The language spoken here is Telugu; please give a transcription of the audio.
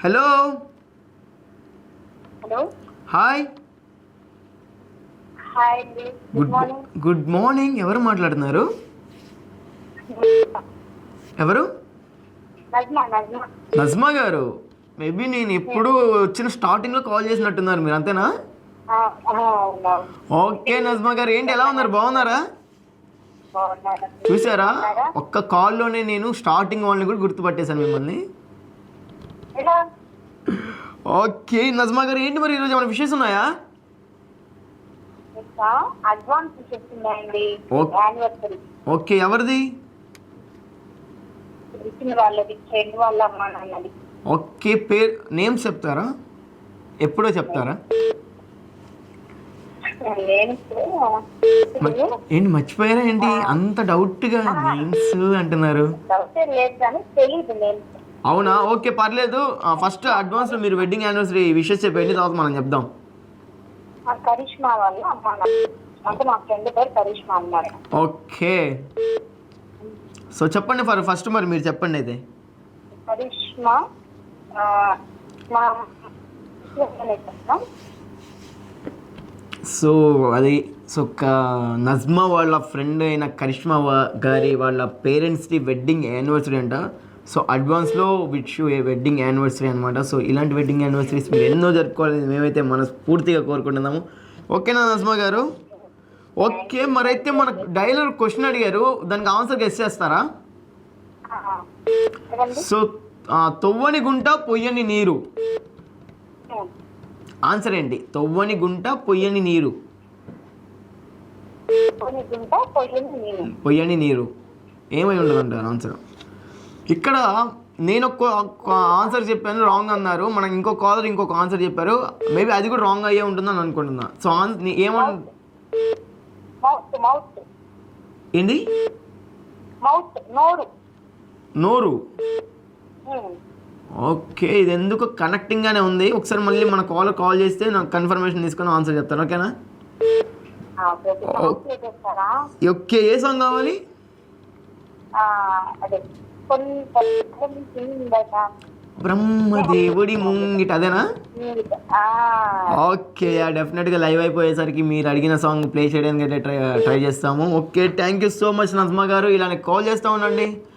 హలో. హలో. హాయ్. హాయ్ అండి. Good morning. Good morning. ఎవరు మాట్లాడుతున్నారు? ఎవరు? నజ్మా. నజ్మా. నజ్మా గారు. మేబీ నేను ఎప్పుడు వచ్చిన స్టార్టింగ్లో కాల్ చేసినట్టున్నారు మీరు, అంతేనా? అవునా. ఓకే నజ్మా గారు, ఏంటి ఎలా ఉన్నారు? బాగున్నారా? బాగున్నాను. చూసారా, ఒక్క కాల్లోనే నేను స్టార్టింగ్ వాళ్ళని కూడా గుర్తుపట్టేశాను మిమ్మల్ని. ఎలా? ఓకే నజ్మా గారు, ఏంటి మరి ఈరోజు ఏమైనా విషయస్ ఉన్నాయా? ఇంకా అడ్వాన్స్ చెప్తున్నాయండి. యానివర్సరీ. ఓకే, ఎవరిది? ఇచ్చిన వాళ్ళది, ఫ్రెండ్ వాళ్ళ అమ్మ నాన్నది. ఓకే, పేరు నేమ్స్ చెప్తారా? ఎప్పుడో చెప్తారా? ఏంటి మర్చిపోయారా ఏంటి అంత డౌట్గా నేమ్స్ అంటున్నారు? లేదు కానీ తెలీదు నేను. అవునా, ఓకే పర్లేదు. ఫస్ట్ అడ్వాన్స్లో మీరు వెడ్డింగ్ యానివర్సరీ విషెస్ చెప్పండి, తర్వాత మనం చెప్దాం. కరిష్మా వాళ్ళ అమ్మ నాన్న, అంటే మా ఫ్రెండ్ పేరు కరిష్మా అన్నారు. ఓకే, సో చెప్పండి ఫస్ట్ మరి మీరు చెప్పండి అయితే. కరిష్మా మా సో అది నజ్మా వాళ్ళ ఫ్రెండ్ అయిన కరిష్మా గారి వాళ్ళ పేరెంట్స్ది వెడ్డింగ్ యానివర్సరీ అంట. సో అడ్వాన్స్లో wish you a wedding anniversary అనమాట. సో ఇలాంటి వెడ్డింగ్ యానివర్సరీస్ మీరు ఎన్నో జరుపుకోవాలని మేమైతే మనస్ఫూర్తిగా కోరుకుంటున్నాము. ఓకేనా నజ్మా గారు? ఓకే, మరైతే మనకు డైలర్ క్వశ్చన్ అడిగారు, దానికి ఆన్సర్ గెస్ చేస్తారా? సో తొవ్వని గుంట పొయ్యని నీరు. ఆన్సర్ ఏంటి? తొవ్వని గుంట పొయ్యని నీరు. పొయ్యని నీరు ఏమై ఉండదు అంటారు ఆన్సర్. ఇక్కడ నేను ఒక ఆన్సర్ చెప్పాను, రాంగ్ అన్నారు. మనకి ఇంకో కాలర్ ఇంకొక ఆన్సర్ చెప్పారు, మేబీ అది కూడా రాంగ్ అయ్యే ఉంటుందని అనుకుంటున్నా. సో ఏంటి? నోరు. ఓకే, ఇది ఎందుకు కనెక్టింగ్గానే ఉంది. ఒకసారి మళ్ళీ మన కాల్ చేస్తే నాకు కన్ఫర్మేషన్ తీసుకొని ఆన్సర్ చెప్తాను, ఓకేనా? ఓకే, ఏ సాంగ్ కావాలి? బ్రహ్మదేవుడి ముంగిట, అదేనా? ఓకే, డెఫినెట్గా లైవ్ అయిపోయేసరికి మీరు అడిగిన సాంగ్ ప్లే చేయడానికి అయితే ట్రై చేస్తాము. Okay, thank you so much Najma గారు. ఇలానే కాల్ చేస్తూ ఉండండి.